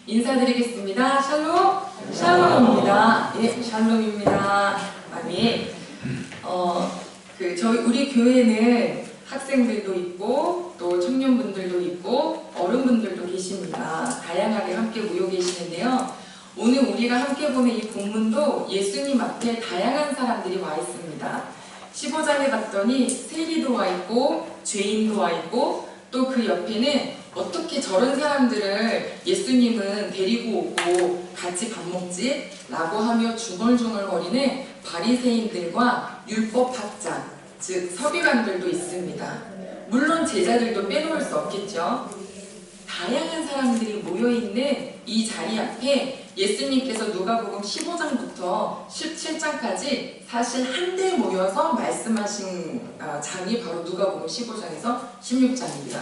인사드리겠습니다. 샬롬, 샬롬입니다. 예, 샬롬입니다. 아멘. 우리 교회는 학생들도 있고 또 청년분들도 있고 어른분들도 계십니다. 다양하게 함께 모여 계시는데요. 오늘 우리가 함께 보는 이 본문도 예수님 앞에 다양한 사람들이 와 있습니다. 15장에 봤더니 세리도 와 있고 죄인도 와 있고 또 그 옆에는 어떻게 저런 사람들을 예수님은 데리고 오고 같이 밥 먹지? 라고 하며 중얼중얼거리는 바리새인들과 율법학자, 즉 서기관들도 있습니다. 물론 제자들도 빼놓을 수 없겠죠. 다양한 사람들이 모여있는 이 자리 앞에 예수님께서 누가복음 15장부터 17장까지 사실 한데 모여서 말씀하신 장이 바로 누가복음 15장에서 16장입니다.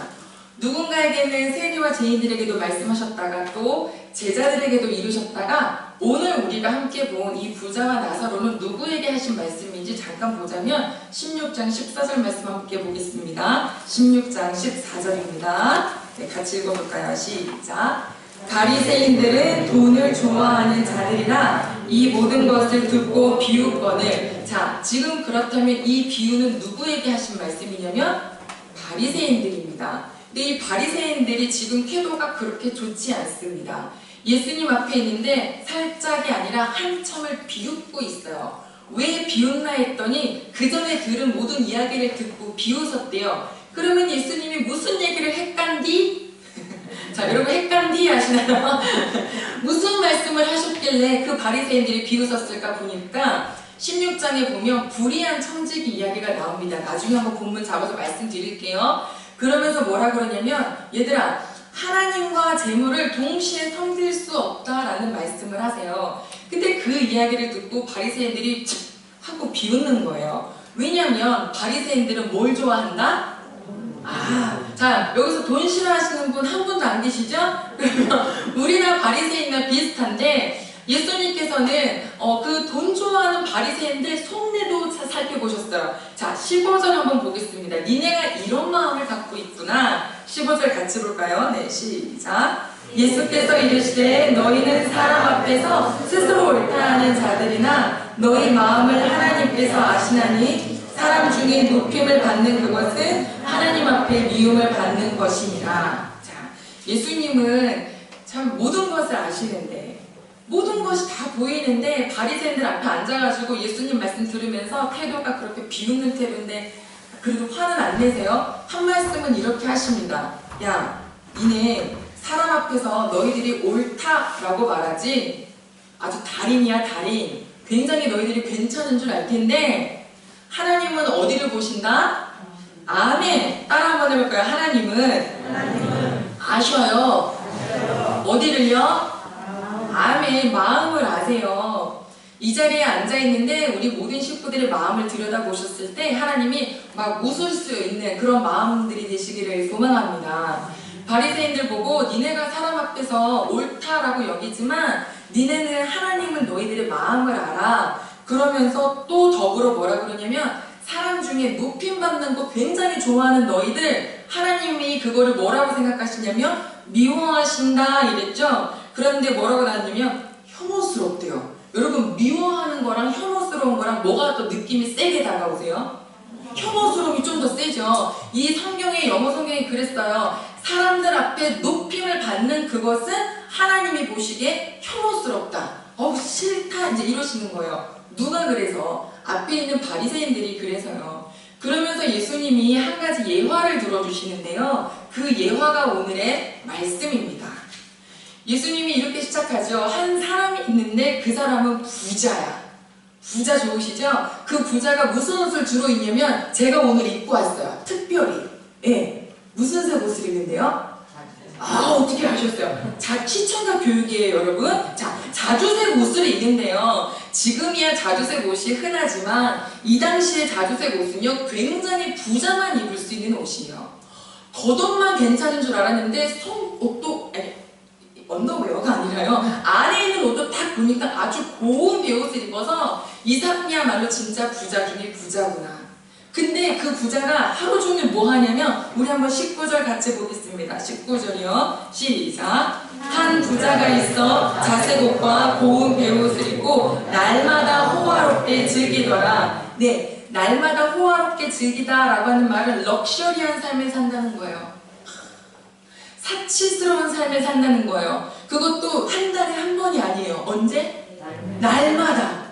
누군가에게는 세리와 죄인들에게도 말씀하셨다가 또 제자들에게도 이루셨다가 오늘 우리가 함께 본 이 부자와 나사로는 누구에게 하신 말씀인지 잠깐 보자면 16장 14절 말씀 함께 보겠습니다. 16장 14절입니다. 네, 같이 읽어볼까요? 시작! 바리새인들은 돈을 좋아하는 자들이라 이 모든 것을 듣고 비웃거늘. 자, 지금 그렇다면 이 비유는 누구에게 하신 말씀이냐면 바리새인들입니다. 근데 이 바리새인들이 지금 태도가 그렇게 좋지 않습니다. 예수님 앞에 있는데 살짝이 아니라 한참을 비웃고 있어요. 왜 비웃나 했더니 그 전에 들은 모든 이야기를 듣고 비웃었대요. 그러면 예수님이 무슨 얘기를 했간디? 자, 여러분 했간디 아시나요? 무슨 말씀을 하셨길래 그 바리새인들이 비웃었을까 보니까 16장에 보면 불의한 청지기 이야기가 나옵니다. 나중에 한번 본문 잡아서 말씀드릴게요. 그러면서 뭐라 그러냐면 얘들아, 하나님과 재물을 동시에 섬길 수 없다라는 말씀을 하세요. 근데 그 이야기를 듣고 바리새인들이 하고 비웃는 거예요. 왜냐면 바리새인들은 뭘 좋아한다? 자, 여기서 돈 싫어하시는 분 한 분도 안 계시죠? 그러면 우리나 바리새인이나 비슷한데 예수님께서는 그 돈 좋아하는 바리새인들 속내도 살펴보셨어요. 자, 15절 한번 보겠습니다. 니네가 이런 마음을 갖고 있구나. 15절 같이 볼까요? 네, 시작! 예수께서 이르시되 너희는 사람 앞에서 스스로 옳다 하는 자들이나 너희 마음을 하나님께서 아시나니 사람 중에 높임을 받는 그것은 하나님 앞에 미움을 받는 것이니라. 자, 예수님은 참 모든 것을 아시는데 모든 것이 다 보이는데 바리새인들 앞에 앉아가지고 예수님 말씀 들으면서 태도가 그렇게 비웃는 태도인데 그래도 화는 안 내세요. 한 말씀은 이렇게 하십니다. 야, 니네 사람 앞에서 너희들이 옳다라고 말하지 아주 달인이야, 달인. 굉장히 너희들이 괜찮은 줄 알 텐데 하나님은 어디를 보신다? 아멘. 따라 한번 해볼까요? 하나님은 아셔요. 어디를요? 아멘. 마음을 아세요. 이 자리에 앉아있는데 우리 모든 식구들의 마음을 들여다보셨을 때 하나님이 막 웃을 수 있는 그런 마음들이 되시기를 소망합니다. 바리새인들 보고 니네가 사람 앞에서 옳다라고 여기지만 니네는 하나님은 너희들의 마음을 알아. 그러면서 또 더불어 뭐라 그러냐면 사람 중에 높임받는 거 굉장히 좋아하는 너희들 하나님이 그거를 뭐라고 생각하시냐면 미워하신다 이랬죠. 그런데 뭐라고 나왔냐면 혐오스럽대요. 여러분 미워하는 거랑 혐오스러운 거랑 뭐가 더 느낌이 세게 다가오세요? 혐오스러움이 좀 더 세죠. 이 성경의 영어 성경이 그랬어요. 사람들 앞에 높임을 받는 그것은 하나님이 보시기에 혐오스럽다. 싫다 이제 이러시는 거예요. 누가 그래서? 앞에 있는 바리새인들이 그래서요. 그러면서 예수님이 한 가지 예화를 들어주시는데요. 그 예화가 오늘의 말씀입니다. 예수님이 이렇게 시작하죠. 한 사람이 있는데 그 사람은 부자야. 부자 좋으시죠? 그 부자가 무슨 옷을 주로 입냐면 제가 오늘 입고 왔어요. 특별히. 예. 무슨 색 옷을 입는데요? 어떻게 아셨어요? 시청자 교육이에요, 여러분. 자, 자주색 옷을 입는데요. 지금이야 자주색 옷이 흔하지만 이 당시에 자주색 옷은요 굉장히 부자만 입을 수 있는 옷이에요. 겉옷만 괜찮은 줄 알았는데 속옷도 언더웨어가 아니라요. 안에 있는 옷도 딱 보니까 아주 고운 배옷을 입어서 이 사람이야말로 진짜 부자 중에 부자구나. 근데 그 부자가 하루 종일 뭐 하냐면, 우리 한번 19절 같이 보겠습니다. 19절이요. 시작. 한 부자가 있어 자색옷과 고운 베옷을 입고 날마다 호화롭게 즐기더라. 네, 날마다 호화롭게 즐기다라고 하는 말은 럭셔리한 삶을 산다는 거예요. 사치스러운 삶을 산다는 거예요. 그것도 한 달에 한 번이 아니에요. 언제? 날마다.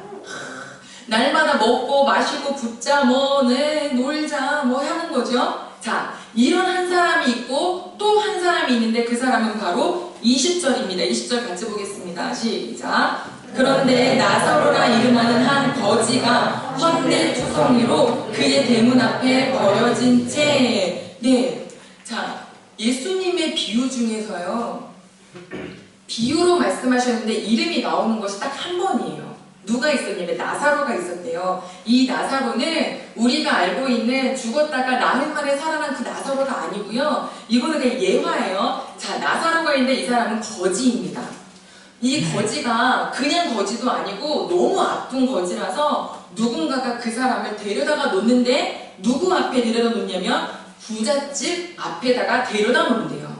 날마다 먹고 마시고 붙자 놀자 하는 거죠. 자, 이런 한 사람이 있고 또 한 사람이 있는데 그 사람은 바로 20절입니다. 20절 같이 보겠습니다. 시작. 그런데 나사로라 이름하는 한 거지가 헌데투성이로 그의 대문 앞에 버려진 채. 네, 자, 예수님의 비유 중에서요, 비유로 말씀하셨는데 이름이 나오는 것이 딱 한 번이에요. 누가 있었냐면 나사로가 있었대요. 이 나사로는 우리가 알고 있는 죽었다가 나흘 만에 살아난 그 나사로가 아니고요. 이거는 그냥 예화예요. 자, 나사로가 있는데 이 사람은 거지입니다. 이 거지가 그냥 거지도 아니고 너무 아픈 거지라서 누군가가 그 사람을 데려다가 놓는데 누구 앞에 데려다 놓냐면 부잣집 앞에다가 데려다 놓는데요.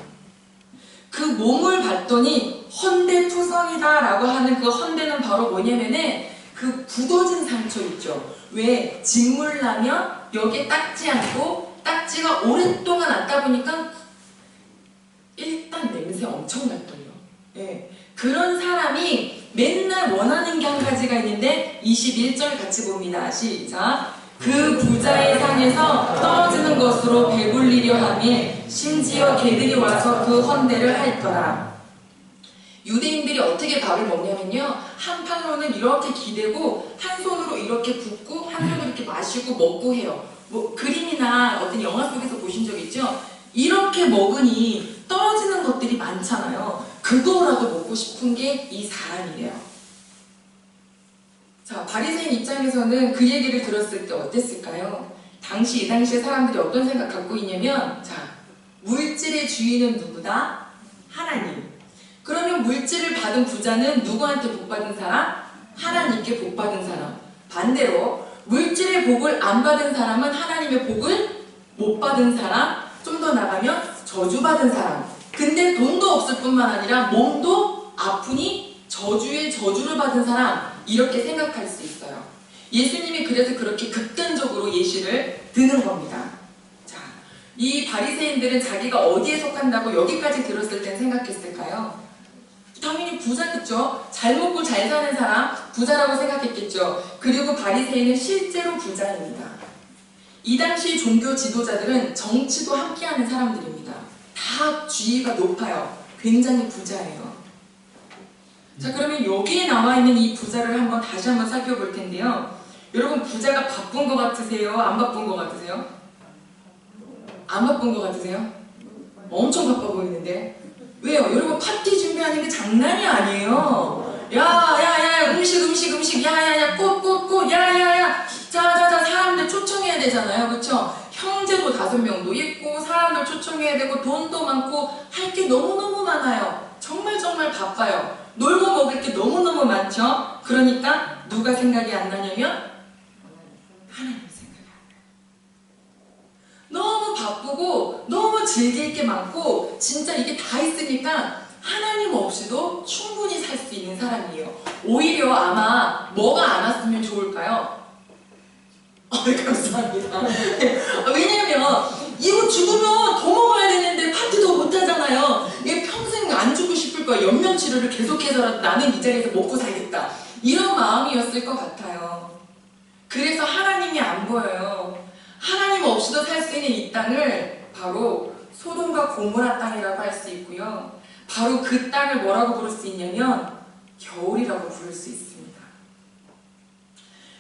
그 몸을 봤더니 헌데투성이다 라고 하는 그 헌데는 바로 뭐냐면은 그 굳어진 상처 있죠. 왜? 진물 나면 여기에 닦지 않고 딱지가 오랫동안 났다 보니까 일단 냄새 엄청 날걸요. 예. 그런 사람이 맨날 원하는 게 한 가지가 있는데 21절 같이 봅니다. 시작. 그 부자의 상에서 떨어지는 것으로 배불리려 하며 심지어 개들이 와서 그 헌대를 핥더라. 유대인들이 어떻게 밥을 먹냐면요, 한 팔로는 이렇게 기대고 한 손으로 이렇게 붓고 한 손으로 이렇게 마시고 먹고 해요. 뭐 그림이나 어떤 영화 속에서 보신 적 있죠? 이렇게 먹으니 떨어지는 것들이 많잖아요. 그거라도 먹고 싶은 게 이 사람이래요. 자, 바리새인 입장에서는 그 얘기를 들었을 때 어땠을까요? 이 당시에 사람들이 어떤 생각 갖고 있냐면, 자, 물질의 주인은 누구다? 하나님. 그러면 물질을 받은 부자는 누구한테 복 받은 사람? 하나님께 복 받은 사람. 반대로 물질의 복을 안 받은 사람은 하나님의 복을 못 받은 사람, 좀 더 나가면 저주받은 사람. 근데 돈도 없을 뿐만 아니라 몸도 아프니 저주의 저주를 받은 사람, 이렇게 생각할 수 있어요. 예수님이 그래서 그렇게 극단적으로 예시를 드는 겁니다. 자, 이 바리새인들은 자기가 어디에 속한다고 여기까지 들었을 땐 생각했을까요? 당연히 부자겠죠. 잘 먹고 잘 사는 사람, 부자라고 생각했겠죠. 그리고 바리새인은 실제로 부자입니다. 이 당시 종교 지도자들은 정치도 함께하는 사람들입니다. 다 지위가 높아요. 굉장히 부자예요. 자, 그러면 여기에 나와 있는 이 부자를 다시 한번 살펴볼 텐데요. 여러분, 부자가 바쁜 것 같으세요? 안 바쁜 것 같으세요? 안 바쁜 것 같으세요? 엄청 바빠 보이는데. 왜요? 여러분, 파티 준비하는 게 장난이 아니에요. 야, 음식, 야야야, 꽃, 야야야, 자자자, 사람들 초청해야 되잖아요, 그쵸? 형제도 5명도 있고 사람들 초청해야 되고 돈도 많고 할 게 너무너무 많아요. 정말 바빠요. 놀고 먹을 게 너무너무 많죠? 그러니까 누가 생각이 안 나냐면 하나님 생각이 안 나요. 너무 바쁘고 너무 즐길 게 많고 진짜 이게 다 있으니까 하나님 없이도 충분히 살 수 있는 사람이에요. 오히려 아마 뭐가 안 왔으면 좋을까요? 감사합니다. 왜냐면 이거 죽으면 더 먹어야 되는데 파티도 못 하잖아요. 얘 평생 안 죽고 싶을 거야. 연명치료를 계속해서라도 나는 이 자리에서 먹고 살겠다. 이런 마음이었을 것 같아요. 그래서 하나님이 안 보여요. 하나님 없이도 살 수 있는 이 땅을 바로 소돔과 고모라 땅이라고 할 수 있고요. 바로 그 땅을 뭐라고 부를 수 있냐면 겨울이라고 부를 수 있습니다.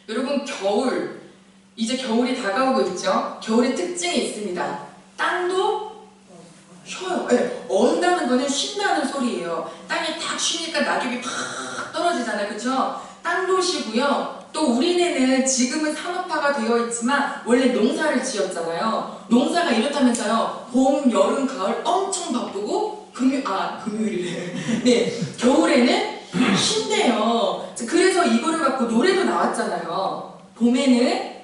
여러분, 이제 겨울이 다가오고 있죠? 겨울의 특징이 있습니다. 땅도 쉬어요. 네, 언다는 거는 쉰다는 소리예요. 땅이 딱 쉬니까 낙엽이 팍 떨어지잖아요. 그쵸? 땅도 쉬고요. 또 우리네는 지금은 산업화가 되어 있지만 원래 농사를 지었잖아요. 농사가 이렇다면서요. 봄, 여름, 가을 엄청 바쁘고 금요일이래. 네, 겨울에는 쉰대요. 그래서 이거를 갖고 노래도 나왔잖아요. 봄에는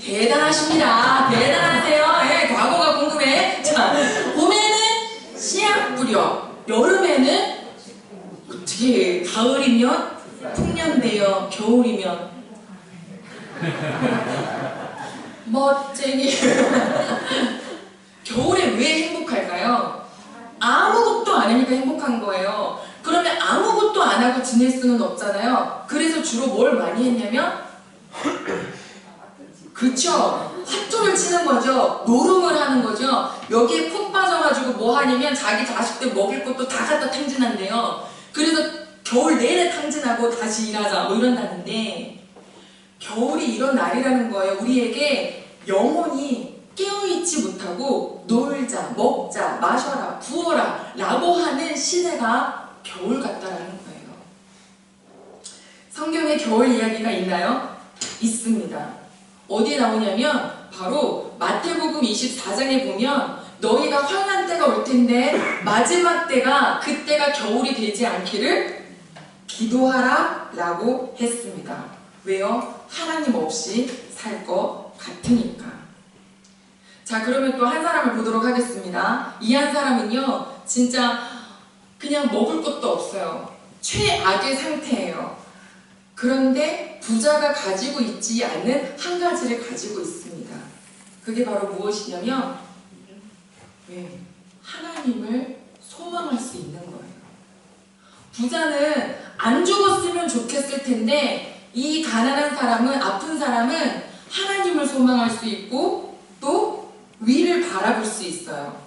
대단하십니다. 대단하세요. 예, 과거가 궁금해. 자, 봄에는 씨앗 뿌려, 여름에는 어떻게, 가을이면 풍년되어, 겨울이면 멋쟁이. 겨울에 왜 행복할까요? 아무것도 안 하니까 행복한 거예요. 그러면 아무것도 안 하고 지낼 수는 없잖아요. 그래서 주로 뭘 많이 했냐면, 그쵸, 화투를 치는 거죠. 노름을 하는 거죠. 여기에 푹 빠져가지고 뭐 하냐면 자기 자식들 먹일 것도 다 갖다 탕진한대요. 그래서 겨울 내내 탕진하고 다시 일하자 뭐 이런다는데, 겨울이 이런 날이라는 거예요. 우리에게 영혼이 깨어있지 못하고 놀자, 먹자, 마셔라, 부어라 라고 하는 시대가 겨울 같다라는 거예요. 성경에 겨울 이야기가 있나요? 있습니다. 어디에 나오냐면 바로 마태복음 24장에 보면 너희가 환난 때가 올 텐데 마지막 때가 그때가 겨울이 되지 않기를 기도하라 라고 했습니다. 왜요? 하나님 없이 살 것 같으니까. 자, 그러면 또 한 사람을 보도록 하겠습니다. 이 한 사람은요, 진짜 그냥 먹을 것도 없어요. 최악의 상태예요. 그런데 부자가 가지고 있지 않는 한 가지를 가지고 있습니다. 그게 바로 무엇이냐면, 네, 하나님을 소망할 수 있는 거예요. 부자는 안 죽었으면 좋겠을 텐데 이 가난한 사람은, 아픈 사람은 하나님을 소망할 수 있고 또 위를 바라볼 수 있어요.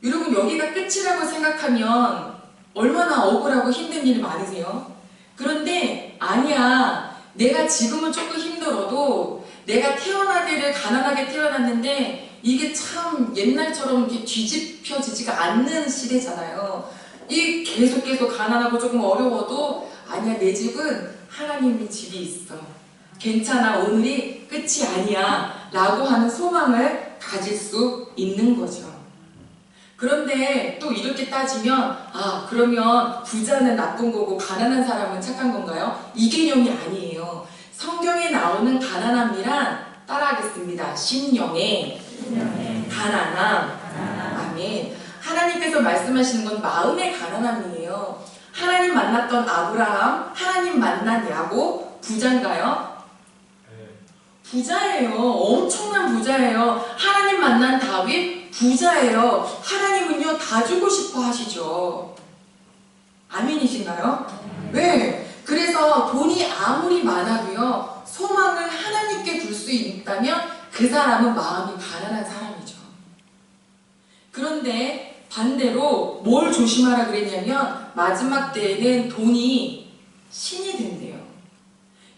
여러분, 여기가 끝이라고 생각하면 얼마나 억울하고 힘든 일이 많으세요? 그런데 아니야. 내가 지금은 조금 힘들어도 내가 태어나기를 가난하게 태어났는데 이게 참 옛날처럼 이렇게 뒤집혀지지가 않는 시대잖아요. 이 계속 가난하고 조금 어려워도 아니야, 내 집은 하나님의 집이 있어. 괜찮아, 오늘이 끝이 아니야 라고 하는 소망을 가질 수 있는 거죠. 그런데 또 이렇게 따지면, 아, 그러면 부자는 나쁜 거고 가난한 사람은 착한 건가요? 이 개념이 아니에요. 성경에 나오는 가난함이란, 따라하겠습니다. 심령의 가난함. 아멘. 하나님께서 말씀하시는 건 마음의 가난함이에요. 하나님 만났던 아브라함, 하나님 만난 야곱, 부자인가요? 부자예요. 엄청난 부자예요. 하나님 만난 다윗, 부자예요. 하나님은요, 다 주고 싶어 하시죠. 아멘이신가요? 네. 그래서 돈이 아무리 많아도요, 소망을 하나님께 둘 수 있다면 그 사람은 마음이 가난한 사람이죠. 그런데 반대로 뭘 조심하라 그랬냐면, 마지막 때에는 돈이 신이 된대요.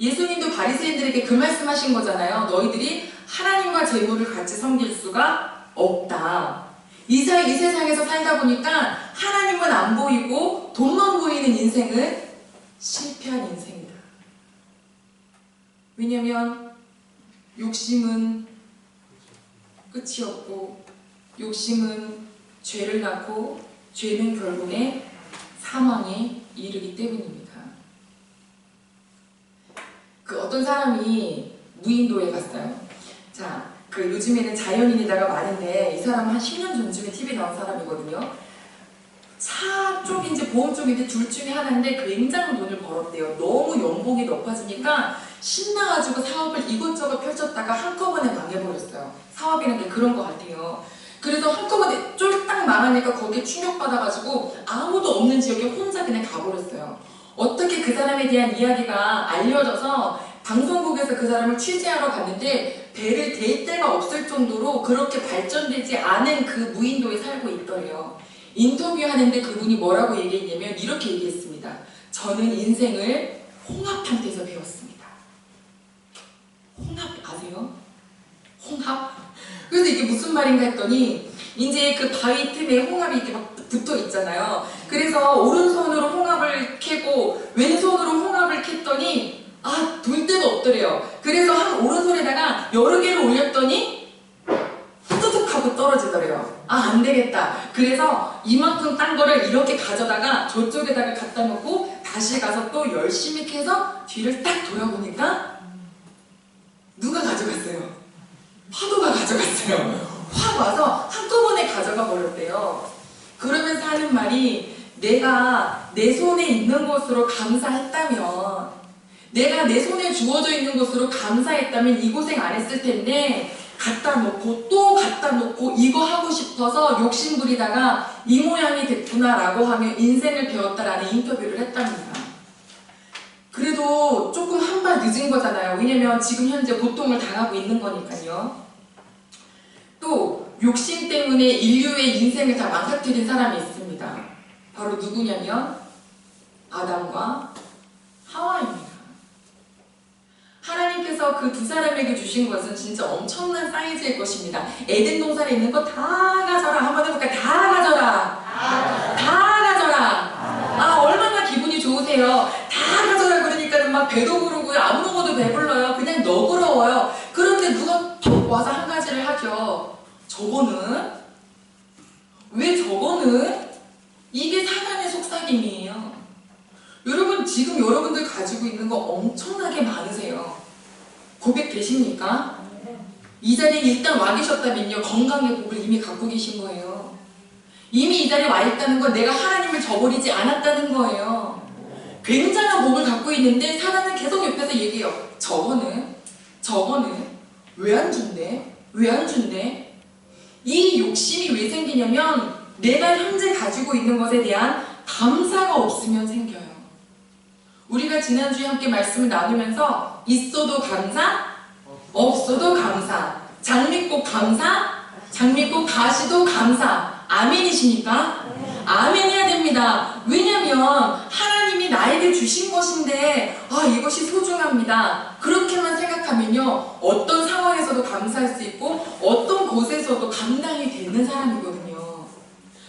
예수님도 바리새인들에게 그 말씀하신 거잖아요. 너희들이 하나님과 재물을 같이 섬길 수가 없다. 이 세상에서 살다 보니까 하나님은 안 보이고 돈만 보이는 인생은 실패한 인생이다. 왜냐면 욕심은 끝이 없고, 욕심은 죄를 낳고, 죄는 결국에 사망에 이르기 때문입니다. 그 어떤 사람이 무인도에 갔어요. 자, 그 요즘에는 자연인이다가 많은데 이 사람은 한 10년 전쯤에 TV에 나온 사람이거든요. 차 쪽인지 보험 쪽인지 둘 중에 하나인데 굉장한 돈을 벌었대요. 너무 연봉이 높아지니까 신나가지고 사업을 이것저것 펼쳤다가 한꺼번에 망해버렸어요. 사업이라는 게 그런 것 같아요. 그래서 한꺼번에 쫄딱 망하니까 거기에 충격받아가지고 아무도 없는 지역에 혼자 그냥 가버렸어요. 어떻게 그 사람에 대한 이야기가 알려져서 방송국에서 그 사람을 취재하러 갔는데 배를 댈 데가 없을 정도로 그렇게 발전되지 않은 그 무인도에 살고 있더래요. 인터뷰하는데 그분이 뭐라고 얘기했냐면 이렇게 얘기했습니다. 저는 인생을 홍합한테서 배웠습니다. 홍합 아세요? 홍합? 그래서 이게 무슨 말인가 했더니 이제 그 바위 틈에 홍합이 이렇게 막 붙어 있잖아요. 그래서 오른손으로 홍합을 캐고 왼손으로 홍합을 캤더니 둘 데가 없더래요. 그래서 한 오른손에다가 여러 개를 올렸더니 후두둑 하고 떨어지더래요. 안 되겠다. 그래서 이만큼 딴 거를 이렇게 가져다가 저쪽에다가 갖다 놓고 다시 가서 또 열심히 캐서 뒤를 딱 돌아보니까 누가 가져갔어요? 파도가 가져갔어요. 확 와서 한꺼번에 가져가 버렸대요. 그러면서 하는 말이, 내가 내 손에 있는 것으로 감사했다면, 내가 내 손에 주어져 있는 것으로 감사했다면 이 고생 안 했을 텐데, 갖다 놓고 또 갖다 놓고 이거 하고 싶어서 욕심 부리다가 이 모양이 됐구나 라고 하며 인생을 배웠다라는 인터뷰를 했답니다. 그래도 조금 한 발 늦은 거잖아요. 왜냐면 지금 현재 고통을 당하고 있는 거니까요. 또 욕심 때문에 인류의 인생을 다 망가뜨린 사람이 있습니다. 바로 누구냐면 아담과 하와입니다. 하나님께서 그 두 사람에게 주신 것은 진짜 엄청난 사이즈의 것입니다. 에덴 동산에 있는 거 다 가져라. 한번 해볼까요? 다 가져라. 다 가져라. 아, 얼마나 기분이 좋으세요. 다 가져라 그러니까 막 배도 부르고요. 안 먹어도 배불러요. 그냥 너그러워요. 그런데 누가 톡 와서 한 가지를 하죠. 저거는? 왜 저거는? 이게 사단의 속삭임이에요. 여러분, 지금 여러분들 가지고 있는 거 엄청나게 많으세요. 고백되십니까? 이 자리에 일단 와 계셨다면요, 건강의 복을 이미 갖고 계신 거예요. 이미 이 자리에 와 있다는 건 내가 하나님을 저버리지 않았다는 거예요. 굉장한 복을 갖고 있는데 사람은 계속 옆에서 얘기해요. 저거는 왜 안 준대? 왜 안 준대? 이 욕심이 왜 생기냐면 내가 현재 가지고 있는 것에 대한 감사가 없으면 생겨요. 우리가 지난주에 함께 말씀을 나누면서 있어도 감사, 없어도 감사, 장미꽃 감사, 장미꽃 가시도 감사. 아멘이십니까? 아멘 해야 됩니다. 왜냐면 하나님이 나에게 주신 것인데 이것이 소중합니다. 그렇게만 생각하면요, 어떤 상황에서도 감사할 수 있고 어떤 곳에서도 감당이 되는 사람이거든요.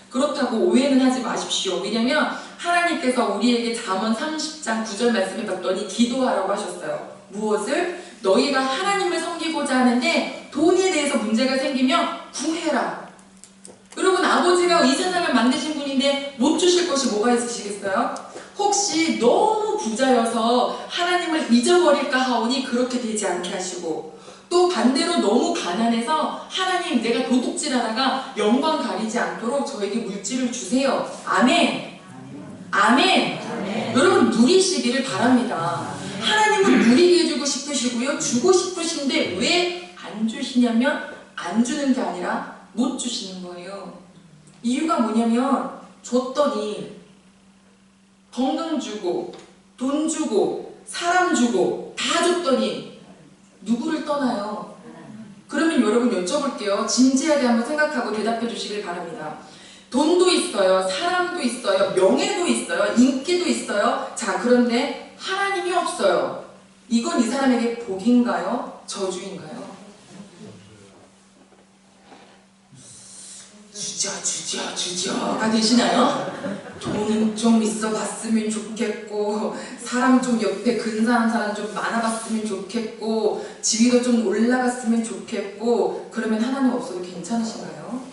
그렇다고 오해는 하지 마십시오. 왜냐면 하나님께서 우리에게 잠언 30장 9절 말씀을 봤더니 기도하라고 하셨어요. 무엇을? 너희가 하나님을 섬기고자 하는데 돈에 대해서 문제가 생기면 구해라. 여러분, 아버지가 이 세상을 만드신 분인데 못 주실 것이 뭐가 있으시겠어요? 혹시 너무 부자여서 하나님을 잊어버릴까 하오니 그렇게 되지 않게 하시고, 또 반대로 너무 가난해서 하나님 내가 도둑질하다가 영광 가리지 않도록 저에게 물질을 주세요. 아멘. 아멘. 아멘. 여러분, 누리시기를 바랍니다. 하나님은 누리게 해주고 싶으시고요, 주고 싶으신데 왜 안 주시냐면 안 주는 게 아니라 못 주시는 거예요. 이유가 뭐냐면 줬더니 건강 주고 돈 주고 사람 주고 다 줬더니 누구를 떠나요? 그러면 여러분 여쭤볼게요. 진지하게 한번 생각하고 대답해 주시길 바랍니다. 돈도 있어요, 사람도 있어요, 명예도 있어요, 인기도 있어요. 자, 그런데 하나님이 없어요. 이건 이 사람에게 복인가요? 저주인가요? 주저가 되시나요? 돈은 좀 있어 봤으면 좋겠고, 사람 좀 옆에 근사한 사람 좀 많아봤으면 좋겠고, 지위도 좀 올라갔으면 좋겠고, 그러면 하나님 없어도 괜찮으신가요?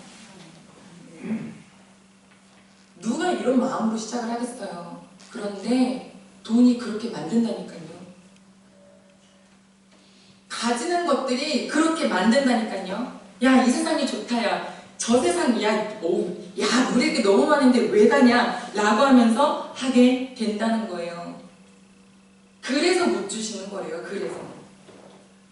누가 이런 마음으로 시작을 하겠어요? 그런데 돈이 그렇게 만든다니까요. 가지는 것들이 그렇게 만든다니까요. 야, 이 세상이 좋다, 야, 저 세상, 야, 우리 너무 많은데 왜 가냐? 라고 하면서 하게 된다는 거예요. 그래서 못 주시는 거예요. 그래서.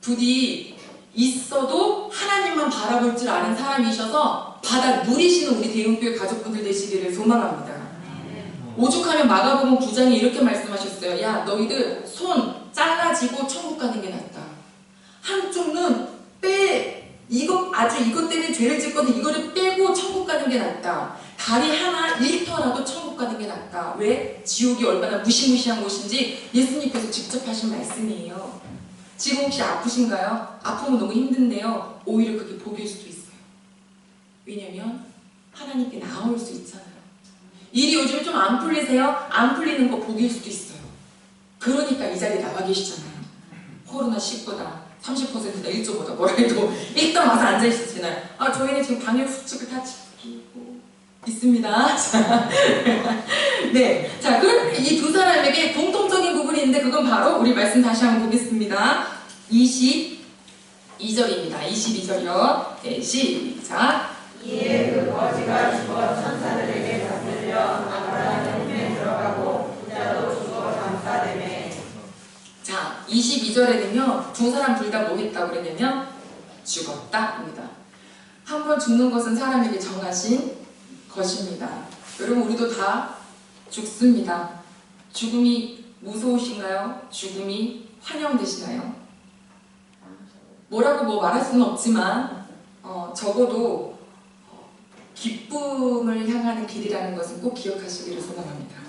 부디 있어도 하나님만 바라볼 줄 아는 사람이셔서 받아 누리시는 우리 대흥교회 가족분들 되시기를 소망합니다. 오죽하면 마가복음 9장에 이렇게 말씀하셨어요. 야, 너희들 손 잘라지고 천국 가는 게 낫다. 한쪽 눈 이것 때문에 죄를 짓거든 이거를 빼고 천국 가는 게 낫다. 다리 하나 잃더라도 천국 가는 게 낫다. 왜? 지옥이 얼마나 무시무시한 곳인지 예수님께서 직접 하신 말씀이에요. 지금 혹시 아프신가요? 아프면 너무 힘든데요, 오히려 그게 복일 수도 있어요. 왜냐면 하나님께 나올 수 있잖아요. 일이 요즘에 좀 안 풀리세요? 안 풀리는 거 복일 수도 있어요. 그러니까 이 자리에 나와 계시잖아요. 코로나19다 30%다 1조보다 뭐라 해도 일단 와서 앉아있으시잖아요. 저희는 지금 방역수칙을 다 지키고 있습니다. 네, 자, 그럼 이 두 사람에게 공통적인 부분이 있는데 그건 바로 우리 말씀 다시 한번 보겠습니다. 2절입니다. 22절이요. 네, 시작. 이에 그 거지가 죽어 천사들에게 잡히려 아브라함의 품에 들어가고 부자도 죽어 감싸되매. 자, 22절에는요. 두 사람 둘 다 뭐 했다고 그랬냐면 죽었다입니다. 한 번 죽는 것은 사람에게 정하신 것입니다. 여러분, 우리도 다 죽습니다. 죽음이 무서우신가요? 죽음이 환영되시나요? 뭐라고 뭐 말할 수는 없지만 적어도 기쁨을 향하는 길이라는 것은 꼭 기억하시기를 소망합니다.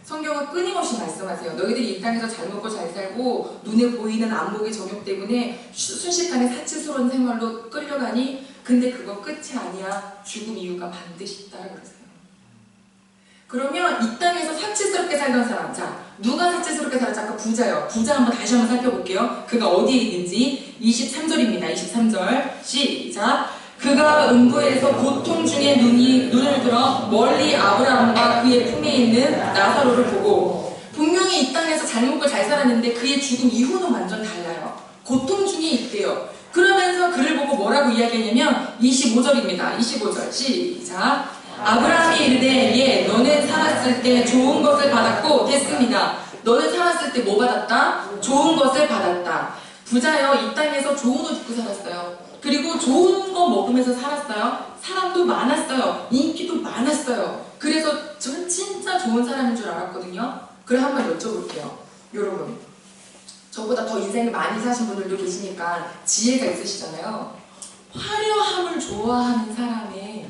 성경은 끊임없이 말씀하세요. 너희들이 이 땅에서 잘 먹고 잘 살고 눈에 보이는 안목의 정욕 때문에 순식간에 사치스러운 생활로 끌려가니 근데 그거 끝이 아니야. 죽음 이유가 반드시 있다라고 그러세요. 그러면 이 땅에서 사치스럽게 살던 사람, 자, 누가 사치스럽게 살았지? 아까 부자요. 부자 한번 다시 한번 살펴볼게요. 그가 어디에 있는지. 23절입니다. 23절 시작. 그가 음부에서 고통 중에 눈을 들어 멀리 아브라함과 그의 품에 있는 나사로를 보고, 분명히 이 땅에서 잘 먹고 잘 살았는데 그의 죽음 이후는 완전 달라요. 고통 중에 있대요. 그러면서 그를 보고 뭐라고 이야기하냐면 25절입니다. 25절 시작. 아브라함이 이르되 예 너는 살았을 때 좋은 것을 받았고 됐습니다. 너는 살았을 때 뭐 받았다? 좋은 것을 받았다. 부자요. 이 땅에서 좋은 옷 입고 살았어요. 그리고 좋은 거 먹으면서 살았어요. 사람도 많았어요. 인기도 많았어요. 그래서 전 진짜 좋은 사람인 줄 알았거든요. 그래 한번 여쭤볼게요. 여러분, 저보다 더 인생을 많이 사신 분들도 계시니까 지혜가 있으시잖아요. 화려함을 좋아하는 사람의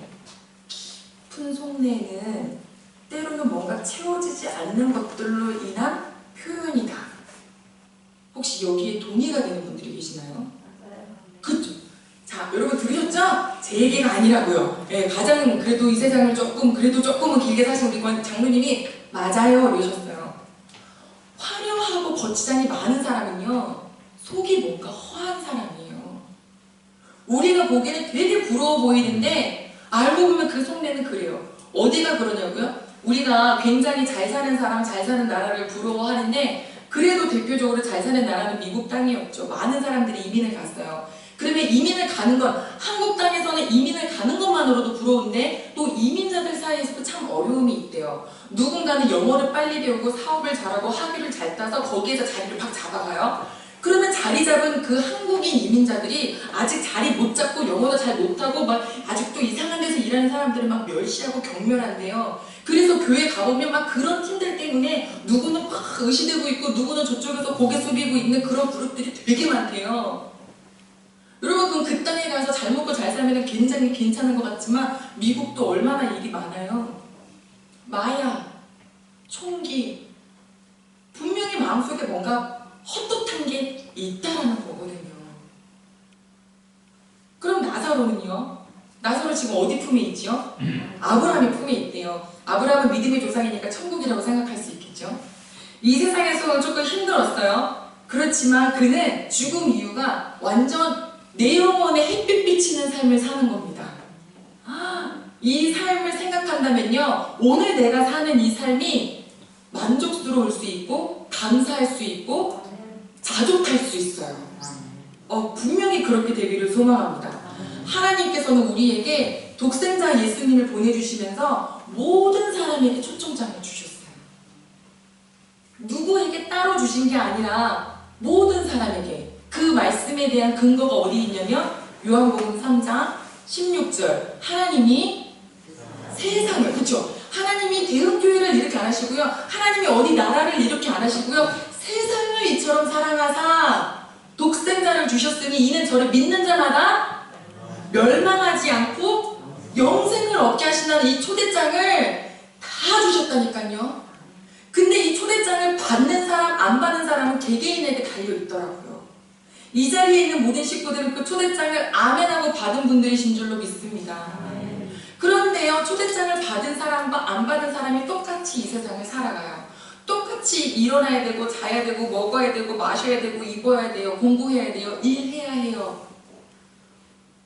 깊은 속내는 때로는 뭔가 채워지지 않는 것들로 인한 표현이다. 혹시 여기에 동의가 되는 분들이 계시나요? 그쵸? 자, 여러분 들으셨죠? 제 얘기가 아니라고요. 예, 가장 그래도 이 세상을 그래도 조금은 길게 사신 우리 장로님이 맞아요 이러셨어요. 화려하고 거치장이 많은 사람은요, 속이 뭔가 허한 사람이에요. 우리가 보기에는 되게 부러워 보이는데 알고 보면 그 속내는 그래요. 어디가 그러냐고요? 우리가 굉장히 잘 사는 사람, 잘 사는 나라를 부러워하는데 그래도 대표적으로 잘 사는 나라는 미국 땅이었죠. 많은 사람들이 이민을 갔어요. 그러면 이민을 가는 건, 한국 땅에서는 이민을 가는 것만으로도 부러운데 또 이민자들 사이에서도 참 어려움이 있대요. 누군가는 영어를 빨리 배우고 사업을 잘하고 학위를 잘 따서 거기에서 자리를 팍 잡아가요. 그러면 자리 잡은 그 한국인 이민자들이 아직 자리 못 잡고 영어도 잘 못하고 막 아직도 이상한 데서 일하는 사람들을 막 멸시하고 경멸한대요. 그래서 교회 가보면 막 그런 팀들 때문에 누구는 막 의시되고 있고 누구는 저쪽에서 고개 숙이고 있는 그런 그룹들이 되게 많대요. 여러분, 그럼 그 땅에 가서 잘 먹고 잘 살면 굉장히 괜찮은 것 같지만 미국도 얼마나 일이 많아요. 마약, 총기, 분명히 마음속에 뭔가 헛헛한 게 있다라는 거거든요. 그럼 나사로는요? 나사로 지금 어디 품에 있죠? 아브라함의 품에 있대요. 아브라함은 믿음의 조상이니까 천국이라고 생각할 수 있겠죠. 이 세상에서는 조금 힘들었어요. 그렇지만 그는 죽음 이유가 완전 내 영혼에 햇빛 비치는 삶을 사는 겁니다. 이 삶을 생각한다면요, 오늘 내가 사는 이 삶이 만족스러울 수 있고 감사할 수 있고 자족할 수 있어요. 분명히 그렇게 되기를 소망합니다. 하나님께서는 우리에게 독생자 예수님을 보내주시면서 모든 사람에게 초청장을 주셨어요. 누구에게 따로 주신 게 아니라 모든 사람에게. 그 말씀에 대한 근거가 어디 있냐면 요한복음 3장 16절. 하나님이 세상을, 그쵸? 하나님이 대형교회를 이렇게 안 하시고요, 하나님이 어디 나라를 이렇게 안 하시고요, 세상을 이처럼 사랑하사 독생자를 주셨으니 이는 저를 믿는 자마다 멸망하지 않고 영생을 얻게 하신다는 이 초대장을 다 주셨다니까요. 근데 이 초대장을 받는 사람, 안 받는 사람은 개개인에게 달려있더라고요. 이 자리에 있는 모든 식구들은 그 초대장을 아멘하고 받은 분들이신 줄로 믿습니다. 그런데요, 초대장을 받은 사람과 안 받은 사람이 똑같이 이 세상을 살아가요. 똑같이 일어나야 되고 자야 되고 먹어야 되고 마셔야 되고 입어야 돼요. 공부해야 돼요. 일해야 해요.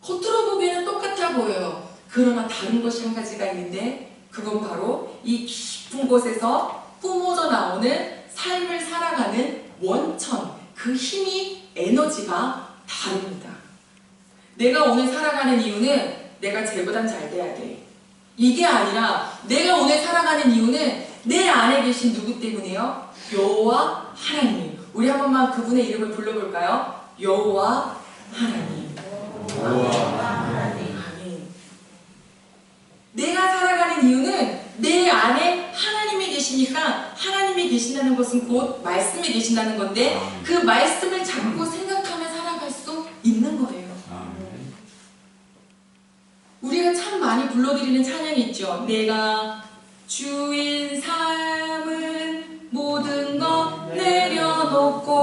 겉으로 보기에는 똑같아 보여요. 그러나 다른 것이 한 가지가 있는데 그건 바로 이 깊은 곳에서 뿜어져 나오는 삶을 살아가는 원천, 그 힘이, 에너지가 다릅니다. 내가 오늘 살아가는 이유는 내가 쟤보단 잘 돼야 돼. 이게 아니라 내가 오늘 살아가는 이유는 내 안에 계신 누구 때문이에요? 여호와 하나님. 우리 한 번만 그분의 이름을 불러볼까요? 여호와 하나님. 아멘. 내가 살아가는 이유는 내 안에 하나님이 계시니까, 하나님이 계신다는 것은 곧 말씀이 계신다는 건데 그 말씀을 자꾸 생각하며 살아갈 수 있는 거예요. 우리가 참 많이 불러드리는 찬양이 있죠. 내가 주인 삶은 모든 것 내려놓고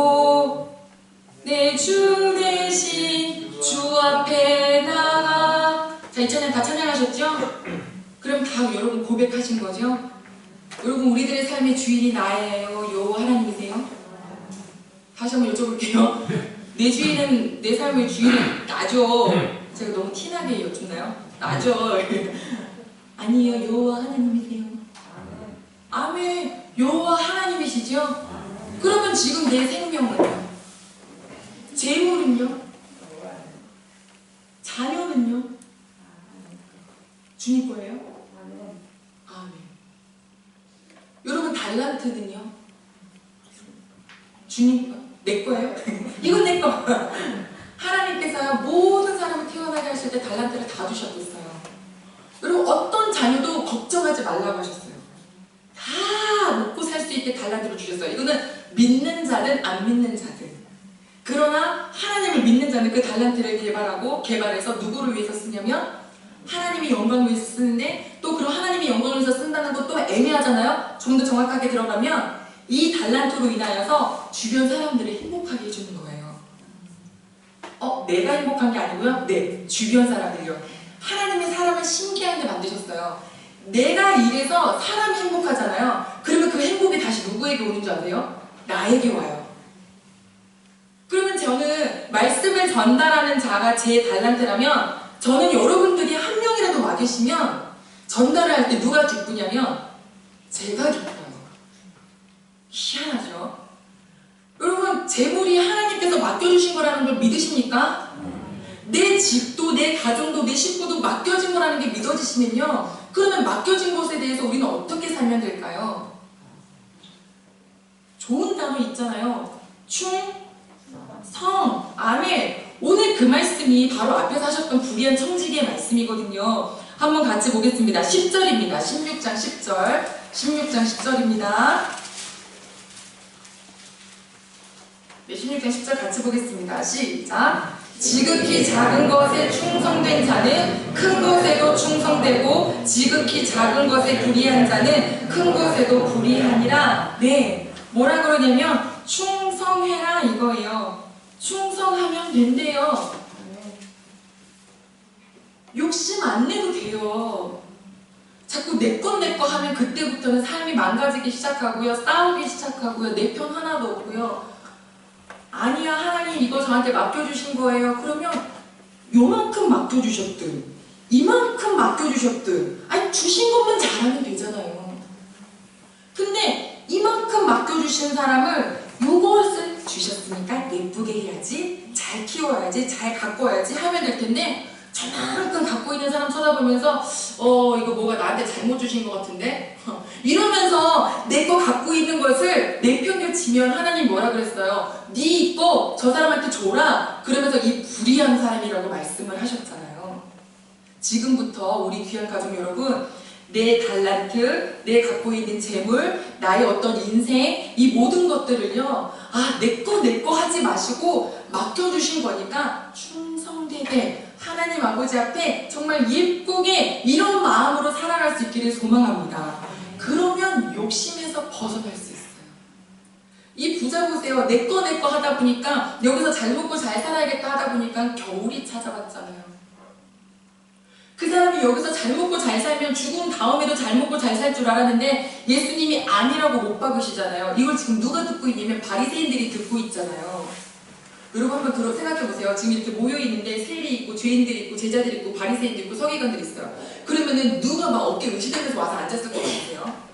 내 주 대신 주 앞에 나가. 자, 이 찬양 다 찬양하셨죠? 그럼 다 여러분 고백하신 거죠? 여러분, 우리들의 삶의 주인이 나예요? 여호와 하나님이세요? 다시 한번 여쭤볼게요. 내 주인은, 내 삶의 주인은 나죠? 제가 너무 티나게 여쭙나요? 나죠? 아니에요. 여호와 하나님이세요. 아멘. 여호와 하나님이시죠? 그러면 지금 내 생명은요? 재물은요? 자녀는요? 주님 거예요? 아멘. 여러분, 달란트는요? 주님 거? 내 거예요? 이건 내 거. 하나님께서 모든 사람을 태어나게 하실 때 달란트를 다 주셨겠어요. 그리고 어떤 자녀도 걱정하지 말라고 하셨어요. 다 먹고 살 수 있게 달란트를 주셨어요. 이거는 믿는 자든 안 믿는 자든. 그러나 하나님을 믿는 자는 그 달란트를 개발해서 누구를 위해서 쓰냐면 하나님의 영광을 위해서 쓰는데, 또 그런 하나님의 영광을 위해서 쓴다는 것도 애매하잖아요. 좀 더 정확하게 들어가면 이 달란트로 인하여서 주변 사람들을 행복하게 해주는 거예요. 내가 행복한 게 아니고요. 네, 주변 사람들이요. 하나님의 사람을 신기하게 만드셨어요. 내가 이래서 사람이 행복하잖아요. 그러면 그 행복이 다시 누구에게 오는 줄 아세요? 나에게 와요. 그러면 저는 말씀을 전달하는 자가 제 달란트라면, 저는 여러분들이 한 명이라도 와계시면 전달을 할 때 누가 기쁘냐면 제가 기뻐요. 희한하죠? 여러분, 재물이 하나님께서 맡겨주신 거라는 걸 믿으십니까? 내 집도, 내 가정도, 내 식구도 맡겨진 거라는 게 믿어지시면요, 그러면 맡겨진 것에 대해서 우리는 어떻게 살면 될까요? 좋은 단어 있잖아요. 충성, 아멘. 오늘 그 말씀이 바로 앞에서 하셨던 불의한 청지기의 말씀이거든요. 한번 같이 보겠습니다. 10절입니다. 16장 10절. 16장 10절입니다. 네, 16장 10절 같이 보겠습니다. 시작. 지극히 작은 것에 충성된 자는 큰 것에도 충성되고, 지극히 작은 것에 불의한 자는 큰 것에도 불의하니라. 네, 뭐라 그러냐면 충성해라 이거예요. 충성하면 된대요. 욕심 안 내도 돼요. 자꾸 내 것 하면 그때부터는 삶이 망가지기 시작하고요, 싸우기 시작하고요, 내 편 하나도 없고요. 아니야, 하나님 이거 저한테 맡겨주신 거예요. 그러면 요만큼 맡겨주셨든 이만큼 맡겨주셨든, 아니 주신 것만 잘하면 되잖아요. 근데 이만큼 맡겨주신 사람을 요것을 주셨으니까 예쁘게 해야지, 잘 키워야지, 잘 가꿔야지 하면 될 텐데, 저만큼 갖고 있는 사람 쳐다보면서 이거 뭐가 나한테 잘못 주신 것 같은데? 이러면서 내 거 갖고 있는 것을 내팽개치면 하나님 뭐라 그랬어요? 네 거 저 사람한테 줘라. 그러면서 이 불의한 사람이라고 말씀을 하셨잖아요. 지금부터 우리 귀한 가족 여러분, 내 달란트, 내 갖고 있는 재물, 나의 어떤 인생, 이 모든 것들을요, 내 거 하지 마시고 맡겨주신 거니까 충성되게 하나님 아버지 앞에 정말 예쁘게 이런 마음으로 살아갈 수 있기를 소망합니다. 그러면 욕심에서 벗어날 수 있어요. 이 부자 보세요. 내 거 하다 보니까, 여기서 잘 먹고 잘 살아야겠다 하다 보니까 겨울이 찾아왔잖아요. 그 사람이 여기서 잘 먹고 잘 살면 죽은 다음에도 잘 먹고 잘 살 줄 알았는데 예수님이 아니라고 못 박으시잖아요. 이걸 지금 누가 듣고 있냐면 바리새인들이 듣고 있잖아요. 여러분 한번 생각해보세요. 지금 이렇게 모여있는데 세리 있고 죄인들이 있고 제자들이 있고 바리새인들 있고 서기관들이 있어요. 그러면은 누가 막 어깨 으시대면서 와서 앉았을 것 같으세요?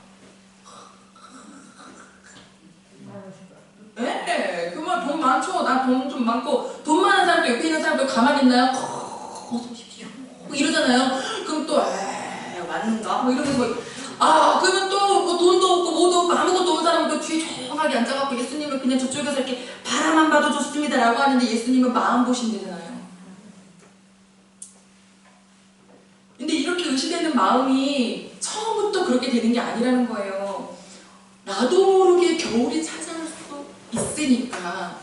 네, 그만 돈 많죠. 나 돈 좀 많고, 돈 많은 사람도 이러잖아요. 어서 오십시오. 뭐 이러잖아요. 그럼 또 맞는가? 뭐 이러면서 그러면 또 뭐 돈도 없고 뭐도 없고 아무것도 없는 사람은 또 뒤에 조용하게 앉아갖고 예수님은 그냥 저쪽에서 이렇게 바라만 봐도 좋습니다 라고 하는데 예수님은 마음 보신대잖아요. 근데 이렇게 의심되는 마음이 처음부터 그렇게 되는 게 아니라는 거예요. 나도 모르게 겨울이 찾아올 수 있으니까,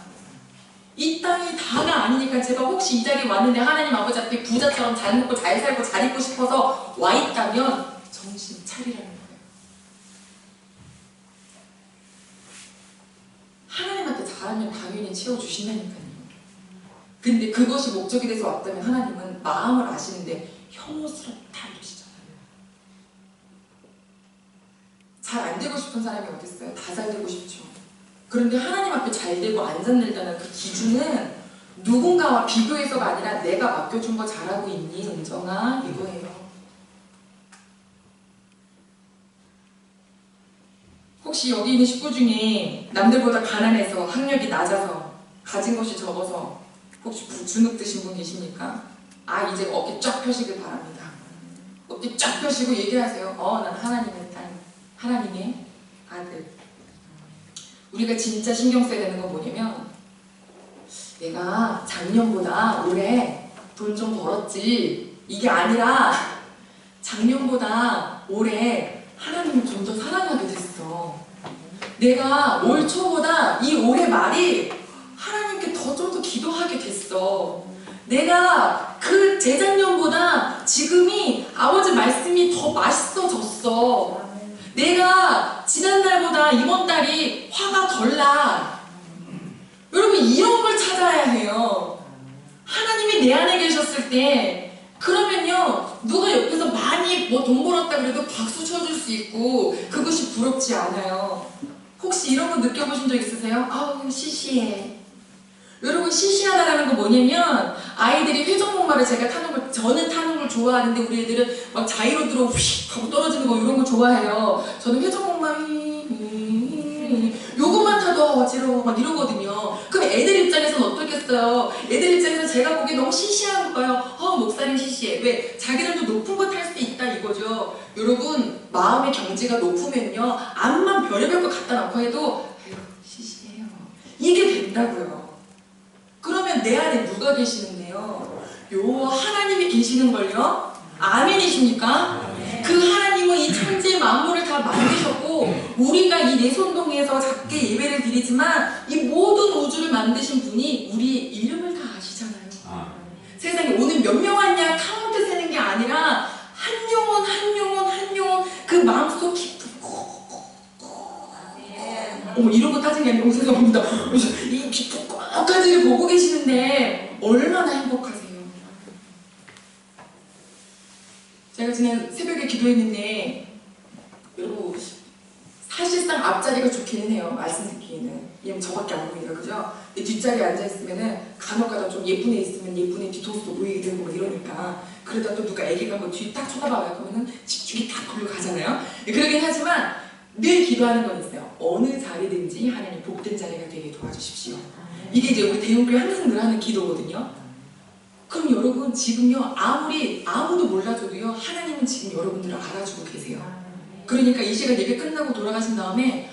이 땅이 다가 아니니까, 제가 혹시 이 자리에 왔는데 하나님 아버지 앞에 부자처럼 잘 먹고 잘 살고 잘 입고 싶어서 와 있다면 정신 차리라는 거예요. 하나님한테 잘하면 당연히 채워주신다니까요. 근데 그것이 목적이 돼서 왔다면 하나님은 마음을 아시는데 혐오스럽다 이러시잖아요. 잘 안 되고 싶은 사람이 어딨어요? 다 잘 되고 싶죠. 그런데 하나님 앞에 잘 되고 안전된다는 그 기준은 누군가와 비교해서가 아니라 내가 맡겨준 거 잘하고 있니 은정아 이거예요. 혹시 여기 있는 식구 중에 남들보다 가난해서 학력이 낮아서 가진 것이 적어서 혹시 주눅 드신 분 계십니까? 이제 어깨 쫙 펴시길 바랍니다. 어깨 쫙 펴시고 얘기하세요. 난 하나님의 딸, 하나님의 아들. 우리가 진짜 신경 써야 되는 건 뭐냐면, 내가 작년보다 올해 돈 좀 벌었지 이게 아니라 작년보다 올해 하나님을 좀 더 사랑하게 됐어. 내가 올 초보다 이 올해 말이 하나님께 좀 더 기도하게 됐어. 내가 그 재작년보다 지금이 아버지 말씀이 더 맛있어졌어. 내가 지난달보다 이번 달이 화가 덜 나. 여러분 이런 걸 찾아야 해요. 하나님이 내 안에 계셨을 때 그러면요 누가 옆에서 많이 뭐 돈 벌었다 그래도 박수 쳐줄 수 있고 그것이 부럽지 않아요. 혹시 이런 거 느껴보신 적 있으세요? 시시해. 여러분 시시하다라는 거 뭐냐면 아이들이 회전목마를 제가 타는 걸 저는 타는 걸 좋아하는데 우리 애들은 막 자이로드로 휙 하고 떨어지는 거 이런 거 좋아해요. 저는 회전목마 요것만 타도 어지러워 막 이러거든요. 그럼 애들 입장에서는 어떻겠어요? 애들 입장에서 제가 보기에 너무 시시한 거예요. 목사님 시시해. 왜? 자기들도 높은 거 탈 수 있다 이거죠. 여러분 마음의 경지가 높으면요 암만 별의별 거 갖다 놓고 해도 시시해요. 이게 된다고요. 그러면 내 안에 누가 계시는데요? 요 하나님이 계시는 걸요? 아멘이십니까? 그 하나님은 이 천지 만물을 다 만드셨고 우리가 이 내손동에서 작게 예배를 드리지만 이 모든 우주를 만드신 분이 우리의 이름을 다 아시잖아요. 세상에 오늘 몇 명 왔냐 카운트 세는 게 아니라 한 영혼 한 영혼 한 영혼 그 마음속 깊은 이런 거 따지는 게 아니고 죄송합니다. 이 깊은 끝까지를 보고 계시는데 얼마나 행복하세요. 제가 지난 새벽에 기도했는데 여러분 사실상 앞자리가 좋기는 해요. 말씀 듣기에는. 왜냐면 저밖에 안 보이니까 그죠? 근데 뒷자리에 앉아있으면은 간혹가다 좀 예쁜 애 있으면 예쁜 애 뒤통수도 보이게 되고 막 이러니까 그러다 또 누가 애기가 뭐 뒤 딱 쳐다봐요. 그러면은 집중이 딱 걸려 가잖아요. 그러긴 하지만 늘 기도하는 건 있어요. 어느 자리든지 하나님 복된 자리가 되게 도와주십시오. 이게 이제 우리 대형교회 항상 늘 하는 기도거든요. 그럼 여러분 지금요 아무리 아무도 몰라줘도요 하나님은 지금 여러분들을 알아주고 계세요. 그러니까 이 시간 예배 끝나고 돌아가신 다음에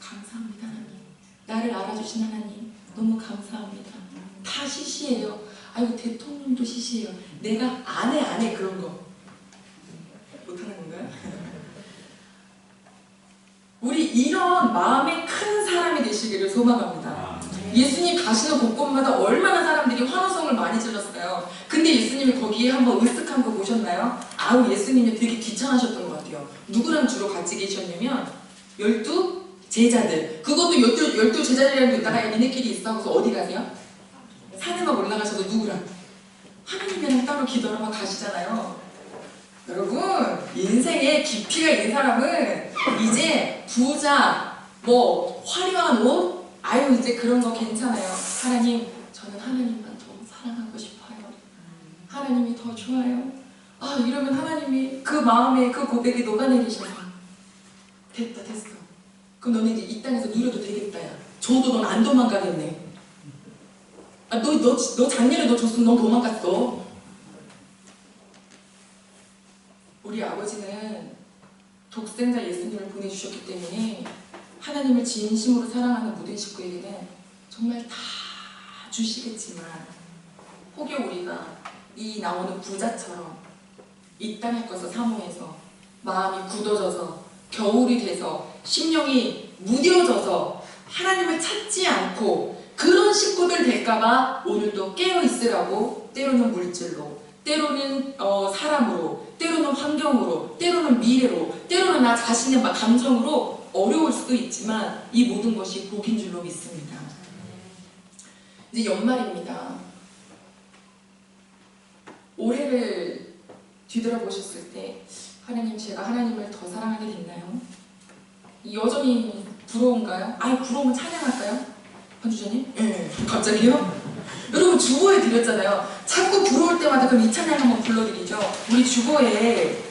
감사합니다 하나님. 나를 알아주신 하나님 너무 감사합니다. 다 시시해요. 아이고 대통령도 시시해요. 내가 안 해 그런 거 못하는 건가요? 우리 이런 마음의 큰 사람이 되시기를 소망합니다. 예수님 가시는 곳곳마다 얼마나 사람들이 환호성을 많이 질렀어요. 근데 예수님이 거기에 한번 으쓱한 거 보셨나요? 예수님이 되게 귀찮으셨던 것 같아요. 누구랑 주로 같이 계셨냐면 12 제자들. 그것도 12 제자들이랑 있다가 니네끼리 있어 하고서 어디 가세요? 산에만 올라가셔도 누구랑? 하나님이랑 따로 기도하러 가시잖아요. 여러분 인생에 깊이가 있는 사람은 이제 부자, 뭐 화려한 옷 이제 그런 거 괜찮아요. 하나님 저는 하나님만 더 사랑하고 싶어요. 하나님이 더 좋아요. 이러면 하나님이 그 마음에 그 고백이 녹아내리셔서 됐어. 그럼 너네 이제 이 땅에서 누려도 되겠다 야. 줘도 넌 안 도망가겠네. 너 작년에 너 줬으면 너 도망갔어. 우리 아버지는 독생자 예수님을 보내주셨기 때문에 하나님을 진심으로 사랑하는 모든 식구에게는 정말 다 주시겠지만 혹여 우리가 이 나오는 부자처럼 이 땅의 것을 사모해서 마음이 굳어져서 겨울이 돼서 심령이 무뎌져서 하나님을 찾지 않고 그런 식구들 될까봐 오늘도 깨어있으라고 때로는 물질로 때로는 사람으로 때로는 환경으로 때로는 미래로 때로는 나 자신의 감정으로 어려울 수도 있지만 이 모든 것이 복인 줄로 믿습니다. 이제 연말입니다. 올해를 뒤돌아보셨을 때 하나님 제가 하나님을 더 사랑하게 됐나요? 여전히 부러운가요? 부러우면 찬양할까요? 한주전님? 네. 갑자기요? 여러분 주보에 드렸잖아요. 자꾸 부러울 때마다 그럼 이 찬양 한번 불러드리죠. 우리 주보에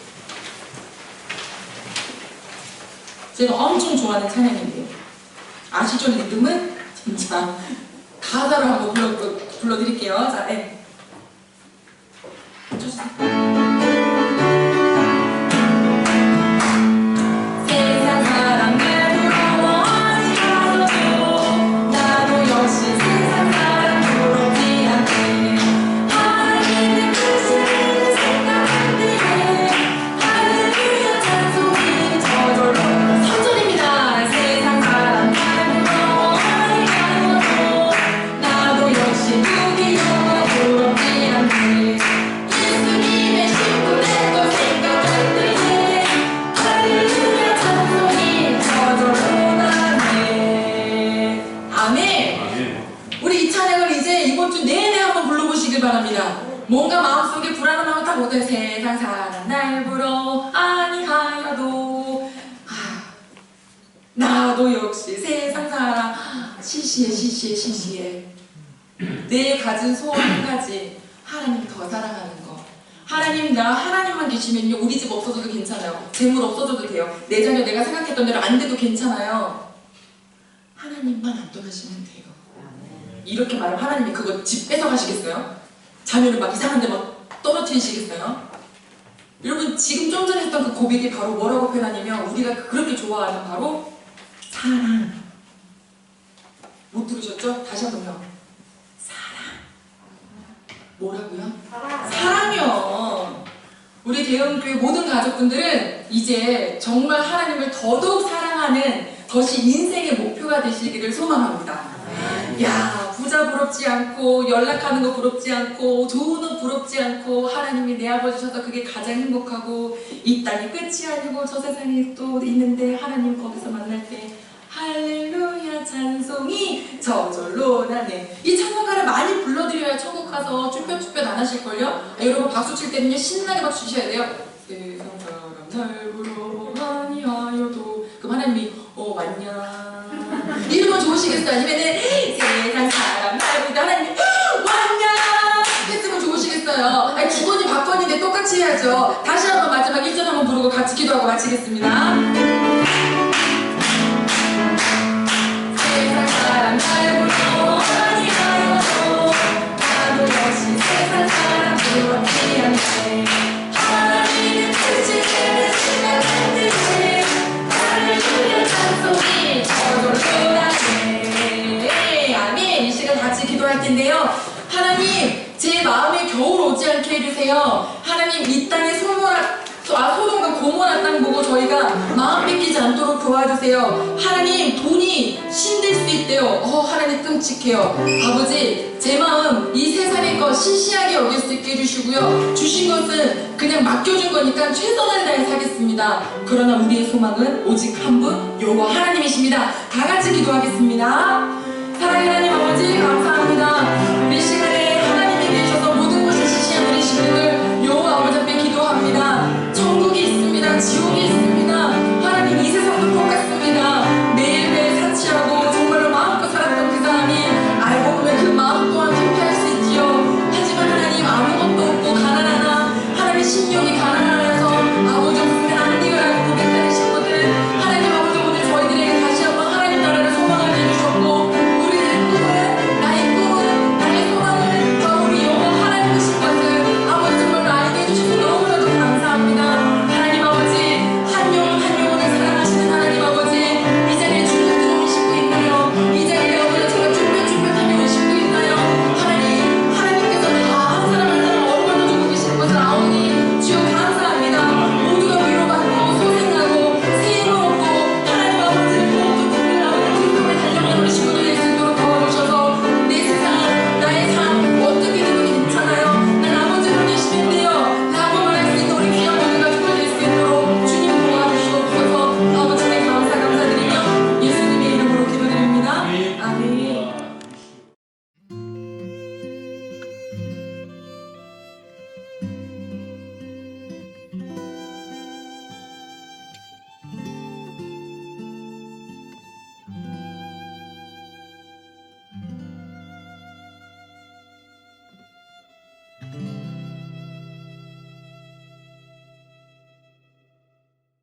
제가 엄청 좋아하는 찬양인데 아시죠? 리듬은? 진짜 가사로 한번 불러드릴게요. 자, 네. 세상 사람들 부러워하지 않아도 나도 역시 세상 사람 부럽지 않게 하나님의 뜻을 생각할 때에 할렐루야 찬송이 저절로 선전입니다. 세상 사람들 부러워하지 않아도 나도 역시 누구도 부럽지 않게 예수님의 신부 될거 생각할 때에 할렐루야 찬송이 저절로 나네. 아멘. 우리 이 찬양을 이제 이번 주 내내 한번 불러보시길 바랍니다. 뭔가 마음속에 불안한 마음을 딱 오든 세상 사람 날 부러워 아니하여도 나도 역시 세상 사람 시시해 내 가진 소원 한 가지 하나님 더 사랑하는 거. 하나님 나 하나님만 계시면요 우리 집 없어져도 괜찮아요. 재물 없어져도 돼요. 내 자녀 내가 생각했던 대로 안 돼도 괜찮아요. 하나님만 안 떠나시면 돼요. 이렇게 말하면 하나님이 그거 집 뺏어가시겠어요? 자녀를 막 이상한 데 막 떨어뜨리시겠어요? 여러분 지금 좀 전에 했던 그 고백이 바로 뭐라고 표현하냐면 우리가 그렇게 좋아하는 바로 사랑. 못 들으셨죠? 다시 한번요. 사랑. 뭐라고요? 사랑이요. 우리 대형교회 모든 가족분들은 이제 정말 하나님을 더더욱 사랑하는 것이 인생의 목표가 되시기를 소망합니다. 야, 부자 부럽지 않고 연락하는 거 부럽지 않고 좋은 옷 부럽지 않고 하나님이 내어주셔서 그게 가장 행복하고 이 땅이 끝이 아니고 저 세상에 또 있는데 하나님 거기서 만날 때 할렐루야 찬송이 저절로 나네. 이 찬송가를 많이 불러드려야 천국 가서 쭈뼛쭈뼛 안 하실걸요? 여러분 박수 칠 때는요 신나게 박수 치셔야 돼요. 세상 사람 날 부러워하니 하여도 그럼 하나님이 왔냐 이러면 좋으시겠어요? 아니면은 세상 사람 날 부다 하나님이 왔냐 했으면 좋으시겠어요? 아니 주거니 받거니인데 똑같이 해야죠. 다시 한번 마지막 1절 한번 부르고 같이 기도하고 마치겠습니다. 세상 사람 날 부러워하니 하여도 나도 역시 세상 사람 부럽지 않게 하나님의 뜻이 되는 생각할 때에 할렐루야 찬송이 저절로 나네. 아멘. 이 시간 같이 기도할 텐데요. 하나님 제 마음에 겨울 오지 않게 해주세요. 하나님 이 땅에 소돔과 고모라 땅 보고 저희가 마음 뺏기지 않도록 도와주세요. 하나님 돈이 신될 수 있대요. 하나님 끔찍해요. 아버지 제 마음 이 세상의 것 시시하게 여길 수 있게 해주시고요. 주신 것은 그냥 맡겨준 거니까 최선을 다해 사겠습니다. 그러나 우리의 소망은 오직 한 분 여호와 하나님이십니다. 다 같이 기도하겠습니다. 사랑의 하나님 아버지 감사합니다. 우리 시간에 하나님이 계셔서 모든 것을 시시한 우리 시민을 여호와 아버지 앞에 기도합니다. 천국이 있습니다. 지옥이 있습니다.